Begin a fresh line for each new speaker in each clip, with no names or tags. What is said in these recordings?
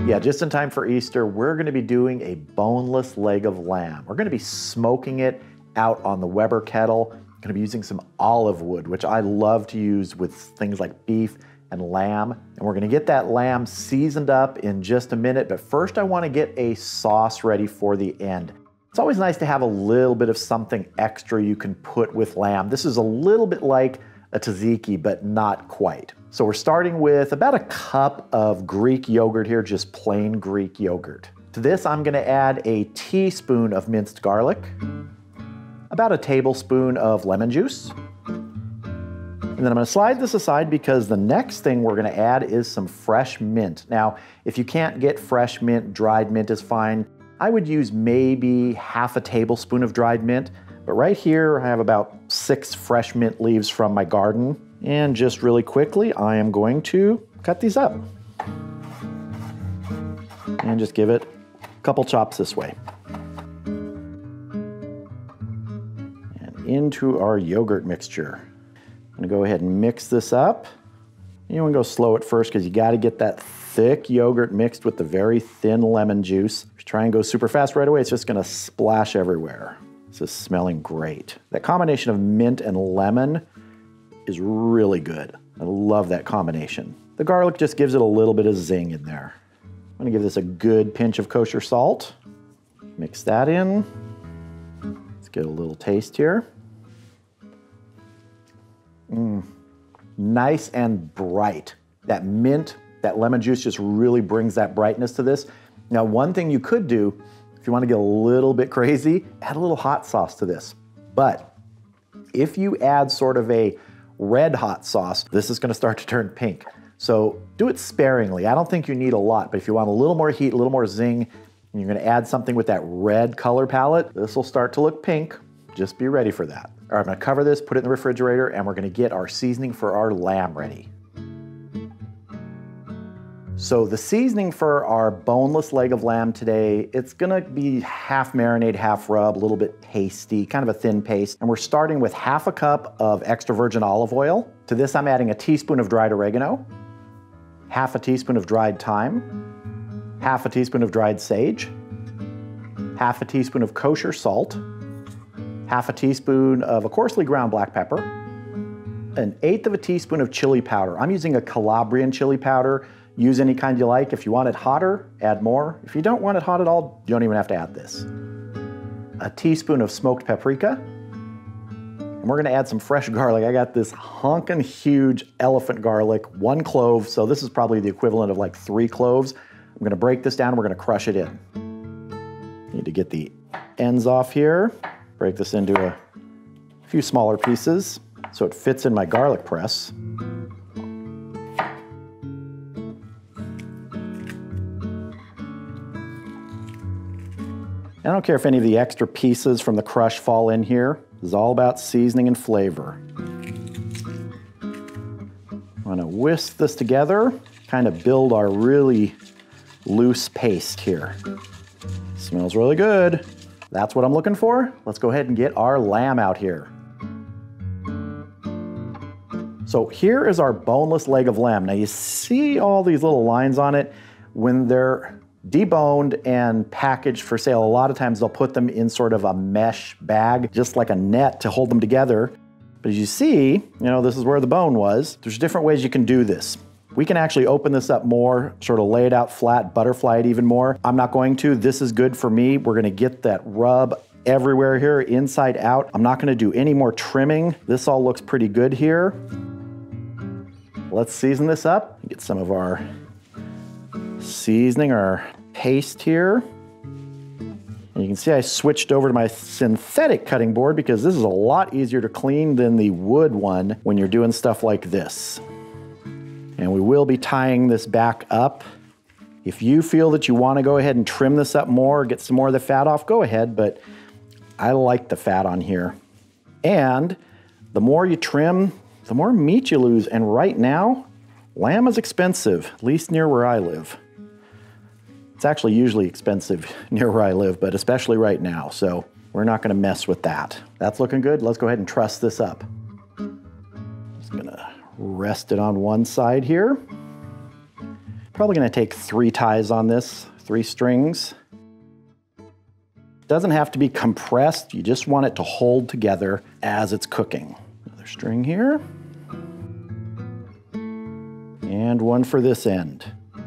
Yeah, just in time for Easter, we're gonna be doing a boneless leg of lamb. We're gonna be smoking it out on the Weber kettle. Gonna be using some olive wood, which I love to use with things like beef and lamb. And we're gonna get that lamb seasoned up in just a minute, but first I wanna get a sauce ready for the end. It's always nice to have a little bit of something extra you can put with lamb. This is a little bit like a tzatziki, but not quite. So we're starting with about a cup of Greek yogurt here, just plain Greek yogurt. To this, I'm gonna add a teaspoon of minced garlic, about a tablespoon of lemon juice, and then I'm gonna slide this aside because the next thing we're gonna add is some fresh mint. Now, if you can't get fresh mint, dried mint is fine. I would use maybe half a tablespoon of dried mint, but right here I have about 6 fresh mint leaves from my garden. And just really quickly, I am going to cut these up. And just give it a couple chops this way. And into our yogurt mixture. I'm gonna go ahead and mix this up. You wanna go slow at first because you gotta get that thick yogurt mixed with the very thin lemon juice. If you try and go super fast right away, it's just gonna splash everywhere. This is smelling great. That combination of mint and lemon is really good. I love that combination. The garlic just gives it a little bit of zing in there. I'm gonna give this a good pinch of kosher salt. Mix that in. Let's get a little taste here. Nice and bright. That mint, that lemon juice just really brings that brightness to this. Now, one thing you could do, if you want to get a little bit crazy, add a little hot sauce to this. But if you add sort of a red hot sauce, this is going to start to turn pink. So do it sparingly. I don't think you need a lot, but if you want a little more heat, a little more zing, and you're going to add something with that red color palette, this will start to look pink. Just be ready for that. All right, I'm going to cover this, put it in the refrigerator, and we're going to get our seasoning for our lamb ready. So the seasoning for our boneless leg of lamb today, it's gonna be half marinade, half rub, a little bit pasty, kind of a thin paste. And we're starting with half a cup of extra virgin olive oil. To this, I'm adding a teaspoon of dried oregano, half a teaspoon of dried thyme, half a teaspoon of dried sage, half a teaspoon of kosher salt, half a teaspoon of a coarsely ground black pepper, 1/8 of a teaspoon of chili powder. I'm using a Calabrian chili powder. Use any kind you like. If you want it hotter, add more. If you don't want it hot at all, you don't even have to add this. A teaspoon of smoked paprika. And we're gonna add some fresh garlic. I got this honkin' huge elephant garlic, 1 clove, so this is probably the equivalent of like 3 cloves. I'm gonna break this down, we're gonna crush it in. Need to get the ends off here. Break this into a few smaller pieces so it fits in my garlic press. I don't care if any of the extra pieces from the crush fall in here. This is all about seasoning and flavor. I'm gonna whisk this together, kind of build our really loose paste here. Smells really good. That's what I'm looking for. Let's go ahead and get our lamb out here. So here is our boneless leg of lamb. Now you see all these little lines on it. When they're deboned and packaged for sale, a lot of times they'll put them in sort of a mesh bag, just like a net to hold them together. But as you see, this is where the bone was. There's different ways you can do this. We can actually open this up more, sort of lay it out flat, butterfly it even more. I'm not going to. This is good for me. We're gonna get that rub everywhere here, inside out. I'm not gonna do any more trimming. This all looks pretty good here. Let's season this up. Get some of our seasoning, our paste here. And you can see I switched over to my synthetic cutting board because this is a lot easier to clean than the wood one when you're doing stuff like this. And we will be tying this back up. If you feel that you want to go ahead and trim this up more, get some more of the fat off, go ahead, but I like the fat on here. And the more you trim, the more meat you lose. And right now, lamb is expensive, at least near where I live. It's actually usually expensive near where I live, but especially right now, so we're not gonna mess with that. That's looking good. Let's go ahead and truss this up. Just gonna rest it on one side here.
Probably gonna take 3 ties on this, 3 strings. Doesn't have to be compressed, you just want it to hold together as it's cooking. Another string here. And one for this end. Go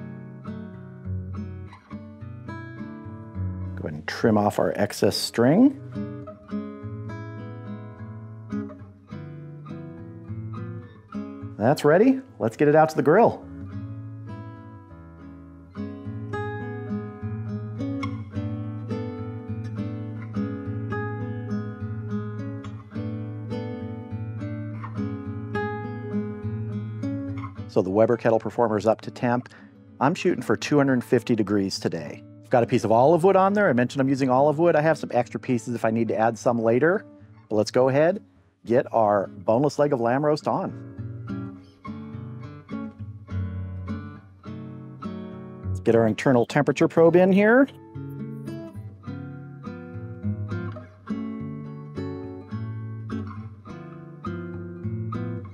ahead and trim off our excess string. That's ready. Let's get it out to the grill. So the Weber Kettle Performer is up to temp. I'm shooting for 250 degrees today. I've got a piece of olive wood on there. I mentioned I'm using olive wood. I have some extra pieces if I need to add some later. But let's go ahead, get our boneless leg of lamb roast on. Let's get our internal temperature probe in here.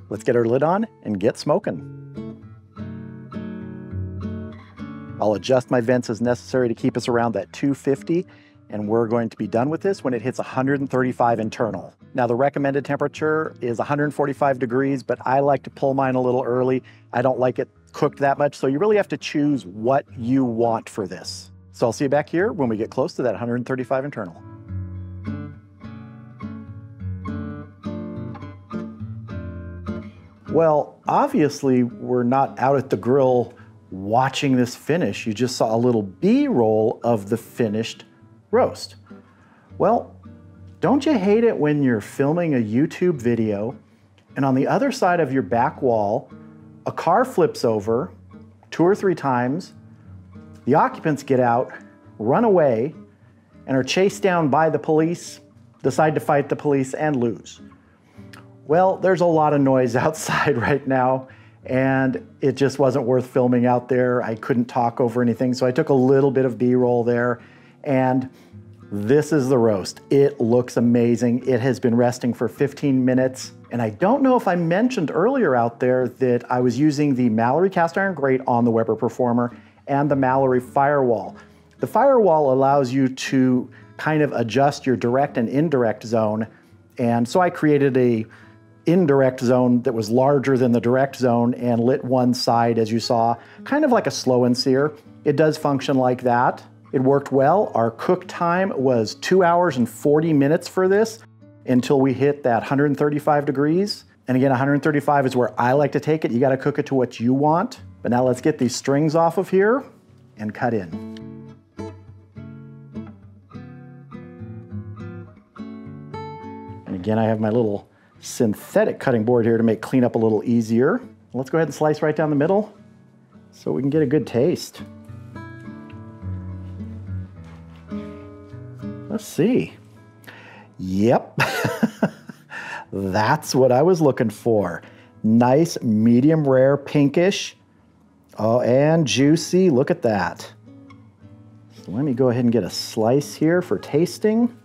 Let's get our lid on and get smoking. I'll adjust my vents as necessary to keep us around that 250, and we're going to be done with this when it hits 135 internal. Now the recommended temperature is 145 degrees, but I like to pull mine a little early. I don't like it cooked that much, so you really have to choose what you want for this. So I'll see you back here when we get close to that 135 internal. Well, obviously we're not out at the grill watching this finish. You just saw a little B-roll of the finished roast. Well, don't you hate it when you're filming a YouTube video and on the other side of your back wall, a car flips over 2 or 3 times, the occupants get out, run away, and are chased down by the police, decide to fight the police, and lose? Well, there's a lot of noise outside right now, and it just wasn't worth filming out there. I couldn't talk over anything, so I took a little bit of B-roll there, and this is the roast. It looks amazing. It has been resting for 15 minutes, and I don't know if I mentioned earlier out there that I was using the Mallory cast iron grate on the Weber Performer and the Mallory firewall. The firewall allows you to kind of adjust your direct and indirect zone, and so I created a indirect zone that was larger than the direct zone and lit one side, as you saw, kind of like a slow and sear. It does function like that. It worked well. Our cook time was 2 hours and 40 minutes for this until we hit that 135 degrees. And again, 135 is where I like to take it. You got to cook it to what you want. But now let's get these strings off of here and cut in. And again, I have my little synthetic cutting board here to make cleanup a little easier. Let's go ahead and slice right down the middle so we can get a good taste. Let's see. Yep, that's what I was looking for. Nice, medium rare, pinkish. Oh, and juicy, look at that. So let me go ahead and get a slice here for tasting.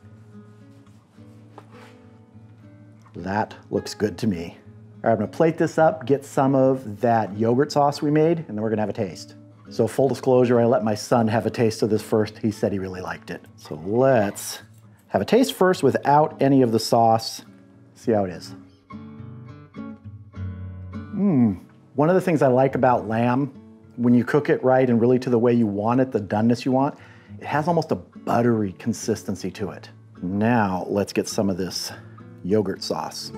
That looks good to me. All right, I'm gonna plate this up, get some of that yogurt sauce we made, and then we're gonna have a taste. So full disclosure, I let my son have a taste of this first. He said he really liked it. So let's have a taste first without any of the sauce. See how it is. One of the things I like about lamb, when you cook it right and really to the way you want it, the doneness you want, it has almost a buttery consistency to it. Now let's get some of this yogurt sauce.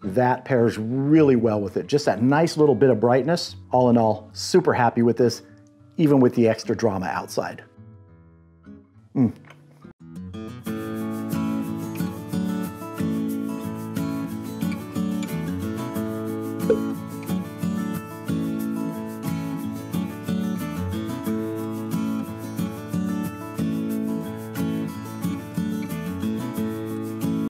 That pairs really well with it. Just that nice little bit of brightness. All in all, super happy with this, even with the extra drama outside.